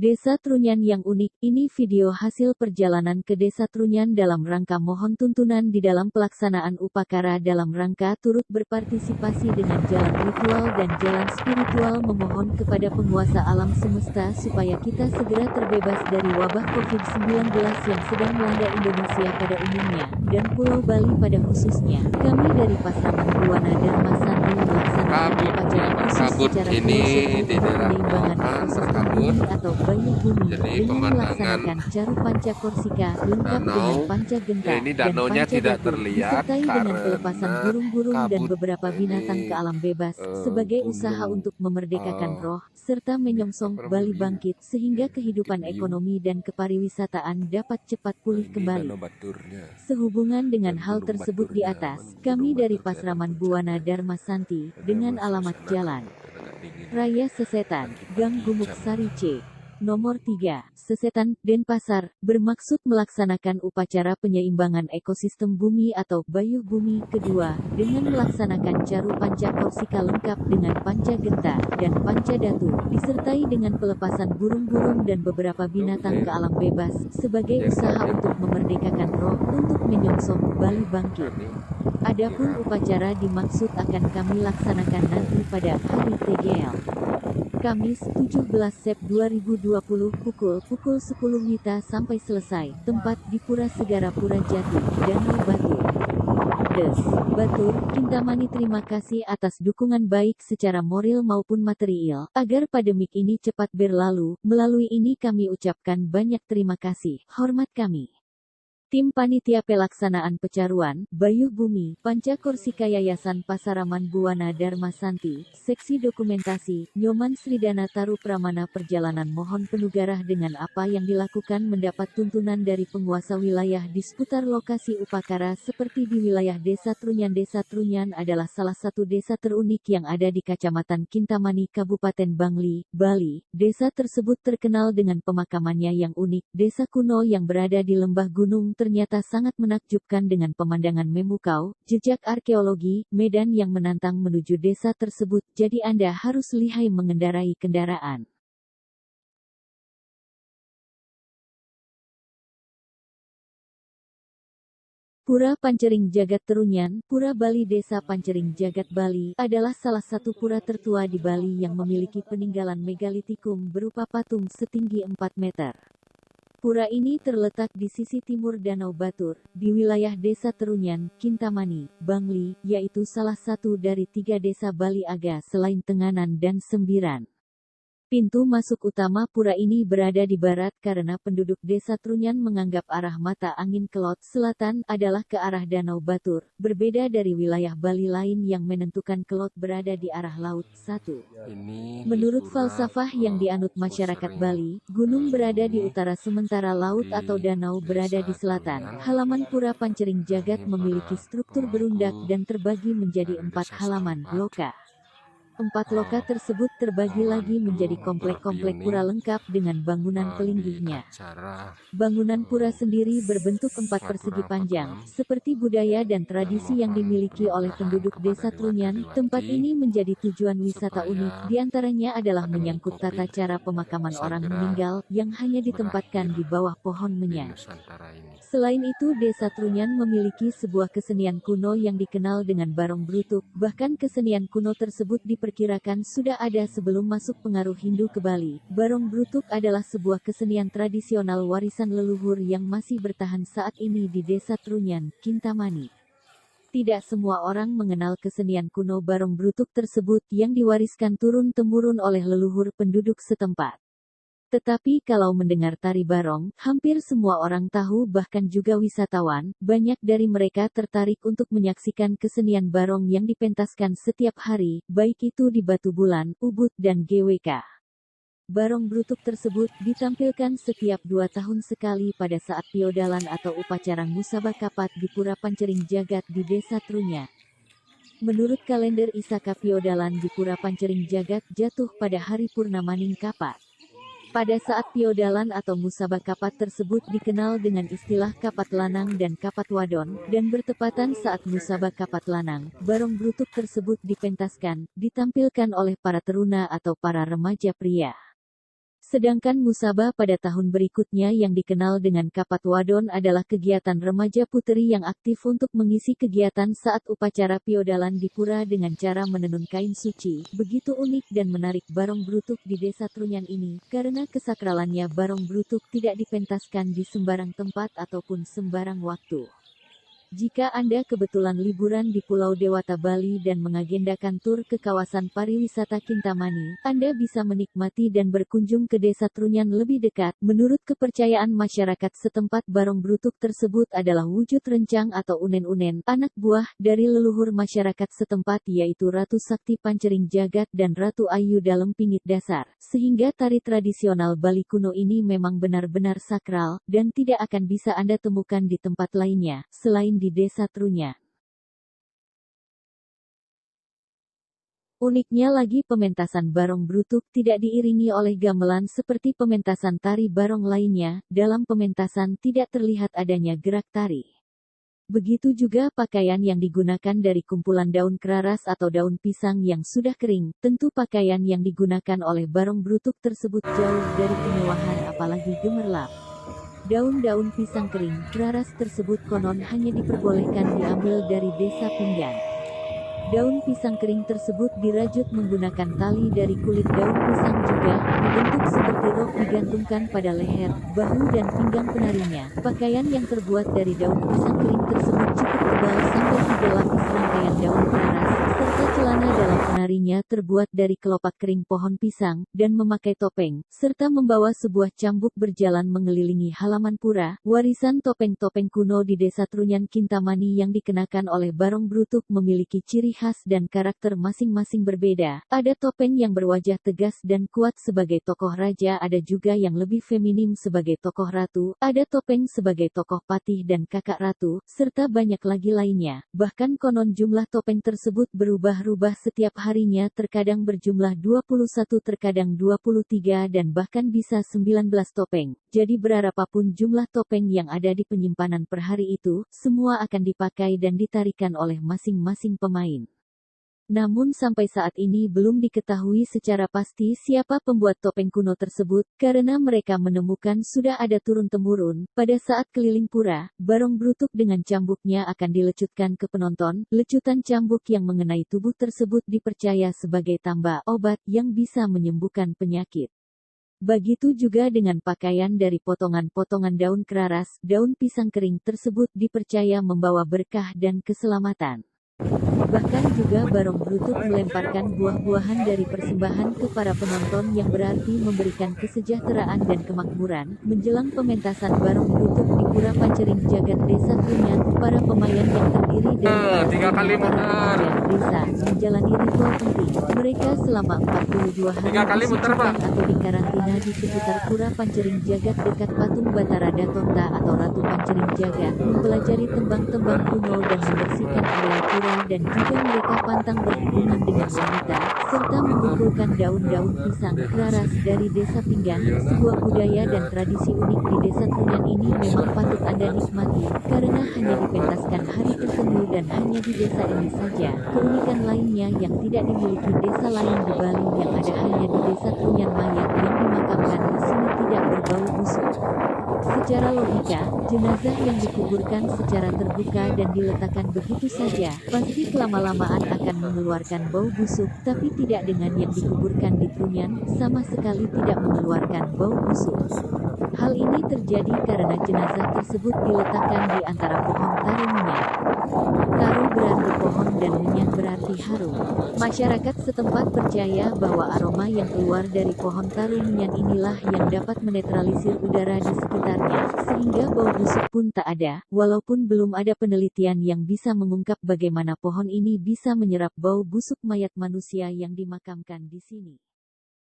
Desa Trunyan yang unik. Ini video hasil perjalanan ke Desa Trunyan dalam rangka mohon tuntunan di dalam pelaksanaan upacara dalam rangka turut berpartisipasi dengan jalan ritual dan jalan spiritual memohon kepada penguasa alam semesta supaya kita segera terbebas dari wabah COVID-19 yang sedang melanda Indonesia pada umumnya, dan Pulau Bali pada khususnya. Kami dari Pasaman Buwana Dharma Santi melaksanakan upacara khusus secara ini di daerah penyimbangan ekosistem bumi atau Bayu Bumi dengan melaksanakan Caru Panca Korsika lengkap dengan panca genta ini dan danaunya panca tidak batu, terlihat disertai dengan pelepasan burung-burung dan beberapa binatang ke alam bebas sebagai usaha untuk memerdekakan roh serta menyongsong Bali bangkit sehingga kehidupan ekonomi dan kepariwisataan dapat cepat pulih kembali. Sehubungan dengan hal tersebut di atas, kami dari Pasraman Buwana Dharma Santi dengan alamat Jalan Raya Sesetan, Gang Gumuk Sari C, Nomor 3, Sesetan, Denpasar, bermaksud melaksanakan upacara penyeimbangan ekosistem bumi atau Bayu Bumi kedua, dengan melaksanakan Caru Panca Korsika lengkap dengan panca genta dan panca datu, disertai dengan pelepasan burung-burung dan beberapa binatang ke alam bebas, sebagai usaha untuk memerdekakan roh untuk menyongsong Bali bangkit. Adapun upacara dimaksud akan kami laksanakan nanti pada hari TGL. Kamis 17 Sep 2020 pukul 10 WITA sampai selesai. Tempat di Pura Segara Pura Jati, Danau Batur. Des. Batur, Kintamani terima kasih atas dukungan baik secara moral maupun material, agar pandemik ini cepat berlalu. Melalui ini kami ucapkan banyak terima kasih. Hormat kami. Tim Panitia Pelaksanaan Pecaruan, Bayu Bumi, Panca Korsika Yayasan Pasaraman Buwana Dharma Santi, Seksi Dokumentasi, Nyoman Sridana Taru Pramana Perjalanan mohon penugarah dengan apa yang dilakukan mendapat tuntunan dari penguasa wilayah di seputar lokasi upacara seperti di wilayah Desa Trunyan. Desa Trunyan adalah salah satu desa terunik yang ada di Kacamatan Kintamani, Kabupaten Bangli, Bali. Desa tersebut terkenal dengan pemakamannya yang unik. Desa kuno yang berada di lembah gunung ternyata sangat menakjubkan dengan pemandangan memukau, jejak arkeologi, medan yang menantang menuju desa tersebut, jadi Anda harus lihai mengendarai kendaraan. Pura Pancering Jagat Trunyan, Pura Bali. Desa Pancering Jagat Bali, adalah salah satu pura tertua di Bali yang memiliki peninggalan megalitikum berupa patung setinggi 4 meter. Pura ini terletak di sisi timur Danau Batur, di wilayah Desa Trunyan, Kintamani, Bangli, yaitu salah satu dari 3 desa Bali Aga selain Tenganan dan Sembiran. Pintu masuk utama pura ini berada di barat karena penduduk Desa Trunyan menganggap arah mata angin Kelot Selatan adalah ke arah Danau Batur, berbeda dari wilayah Bali lain yang menentukan Kelot berada di arah laut. 1. Menurut falsafah yang dianut masyarakat Bali, gunung berada di utara sementara laut atau danau berada di selatan. Halaman Pura Pancering Jagat memiliki struktur berundak dan terbagi menjadi 4 halaman, loka. 4 loka tersebut terbagi lagi menjadi komplek-komplek pura lengkap dengan bangunan pelinggihnya. Bangunan pura sendiri berbentuk 4 persegi panjang, seperti budaya dan tradisi yang dimiliki oleh penduduk Desa Trunyan. Tempat ini menjadi tujuan wisata unik, diantaranya adalah menyangkut tata cara pemakaman orang meninggal, yang hanya ditempatkan di bawah pohon menyan. Selain itu, Desa Trunyan memiliki sebuah kesenian kuno yang dikenal dengan Barong Brutuk. Bahkan kesenian kuno tersebut diperkirakan sudah ada sebelum masuk pengaruh Hindu ke Bali. Barong Brutuk adalah sebuah kesenian tradisional warisan leluhur yang masih bertahan saat ini di Desa Trunyan, Kintamani. Tidak semua orang mengenal kesenian kuno Barong Brutuk tersebut yang diwariskan turun-temurun oleh leluhur penduduk setempat. Tetapi kalau mendengar tari barong, hampir semua orang tahu, bahkan juga wisatawan, banyak dari mereka tertarik untuk menyaksikan kesenian barong yang dipentaskan setiap hari, baik itu di Batu Bulan, Ubud, dan GWK. Barong Brutuk tersebut ditampilkan setiap 2 tahun sekali pada saat piodalan atau upacara Musabah Kapat di Pura Pancering Jagat di Desa Trunyan. Menurut kalender Isaka, piodalan di Pura Pancering Jagat jatuh pada hari Purnamaning Kapat. Pada saat piodalan atau Musabah Kapat tersebut dikenal dengan istilah Kapat Lanang dan Kapat Wadon, dan bertepatan saat Musabah Kapat Lanang, barong brutuk tersebut dipentaskan, ditampilkan oleh para teruna atau para remaja pria. Sedangkan musabah pada tahun berikutnya yang dikenal dengan Kapat Wadon adalah kegiatan remaja putri yang aktif untuk mengisi kegiatan saat upacara piodalan di pura dengan cara menenun kain suci. Begitu unik dan menarik Barong Brutuk di Desa Trunyan ini, karena kesakralannya Barong Brutuk tidak dipentaskan di sembarang tempat ataupun sembarang waktu. Jika Anda kebetulan liburan di Pulau Dewata Bali dan mengagendakan tur ke kawasan pariwisata Kintamani, Anda bisa menikmati dan berkunjung ke Desa Trunyan lebih dekat. Menurut kepercayaan masyarakat setempat, Barong Brutuk tersebut adalah wujud rencang atau unen-unen, anak buah, dari leluhur masyarakat setempat yaitu Ratu Sakti Pancering Jagat dan Ratu Ayu Dalem Pingit Dasar. Sehingga tari tradisional Bali kuno ini memang benar-benar sakral, dan tidak akan bisa Anda temukan di tempat lainnya, selain di Desa Trunyan. Uniknya lagi, pementasan Barong Brutuk tidak diiringi oleh gamelan seperti pementasan tari barong lainnya. Dalam pementasan tidak terlihat adanya gerak tari. Begitu juga pakaian yang digunakan dari kumpulan daun keraras atau daun pisang yang sudah kering. Tentu pakaian yang digunakan oleh Barong Brutuk tersebut jauh dari kemewahan apalagi gemerlap. Daun-daun pisang kering, keraras tersebut konon hanya diperbolehkan diambil dari desa pinggan. Daun pisang kering tersebut dirajut menggunakan tali dari kulit daun pisang juga, dibentuk seperti rok digantungkan pada leher, bahu dan pinggang penarinya. Pakaian yang terbuat dari daun pisang kering tersebut cukup tebal sampai 3 lapis rangkaian daun keraras, serta celana dalam penarinya terbuat dari kelopak kering pohon pisang, dan memakai topeng, serta membawa sebuah cambuk berjalan mengelilingi halaman pura. Warisan topeng-topeng kuno di Desa Trunyan Kintamani yang dikenakan oleh Barong Brutuk memiliki ciri khas dan karakter masing-masing berbeda. Ada topeng yang berwajah tegas dan kuat sebagai tokoh raja, ada juga yang lebih feminim sebagai tokoh ratu, ada topeng sebagai tokoh patih dan kakak ratu, serta banyak lagi lainnya. Bahkan konon jumlah topeng tersebut berubah-ubah setiap harinya, terkadang berjumlah 21, terkadang 23 dan bahkan bisa 19 topeng. Jadi berapapun jumlah topeng yang ada di penyimpanan per hari itu, semua akan dipakai dan ditarikan oleh masing-masing pemain. Namun sampai saat ini belum diketahui secara pasti siapa pembuat topeng kuno tersebut, karena mereka menemukan sudah ada turun-temurun. Pada saat keliling pura, Barong Brutuk dengan cambuknya akan dilecutkan ke penonton. Lecutan cambuk yang mengenai tubuh tersebut dipercaya sebagai tamba obat yang bisa menyembuhkan penyakit. Begitu juga dengan pakaian dari potongan-potongan daun keraras, daun pisang kering tersebut dipercaya membawa berkah dan keselamatan. Bahkan juga Barong Brutuk melemparkan buah-buahan dari persembahan ke para penonton yang berarti memberikan kesejahteraan dan kemakmuran. Menjelang pementasan Barong Brutuk di Pura Pancering Jagat Desa Trunyan, para pemain yang terdiri dari para remaja desa menjalani ritual penting. Mereka selama 42 hari disucikan atau dikarantina di sekitar Pura Pancering Jagat dekat patung Batara Datonta atau Ratu Pancering Jagat, mempelajari tembang-tembang kuno dan membersihkan area pura, dan juga mereka pantang berhubungan dengan wanita, serta mengumpulkan daun-daun pisang keraras dari Desa Pinggan. Sebuah budaya dan tradisi unik di Desa Trunyan ini memang patut Anda nikmati, karena hanya dipentaskan hari tertentu dan hanya di desa ini saja. Keunikan lainnya yang tidak dimiliki desa lain di Bali yang ada hanya di Desa Trunyan, mayat yang dimakamkan di sini tidak berbau busuk. Secara logika, jenazah yang dikuburkan secara terbuka dan diletakkan begitu saja, pasti kelama-lamaan akan mengeluarkan bau busuk, tapi tidak dengan yang dikuburkan di Trunyan, sama sekali tidak mengeluarkan bau busuk. Hal ini terjadi karena jenazah tersebut diletakkan di antara pohon taru minyak. Taru berarti pohon dan minyak berarti harum. Masyarakat setempat percaya bahwa aroma yang keluar dari pohon taru minyak inilah yang dapat menetralisir udara di sekitarnya, sehingga bau busuk pun tak ada. Walaupun belum ada penelitian yang bisa mengungkap bagaimana pohon ini bisa menyerap bau busuk mayat manusia yang dimakamkan di sini.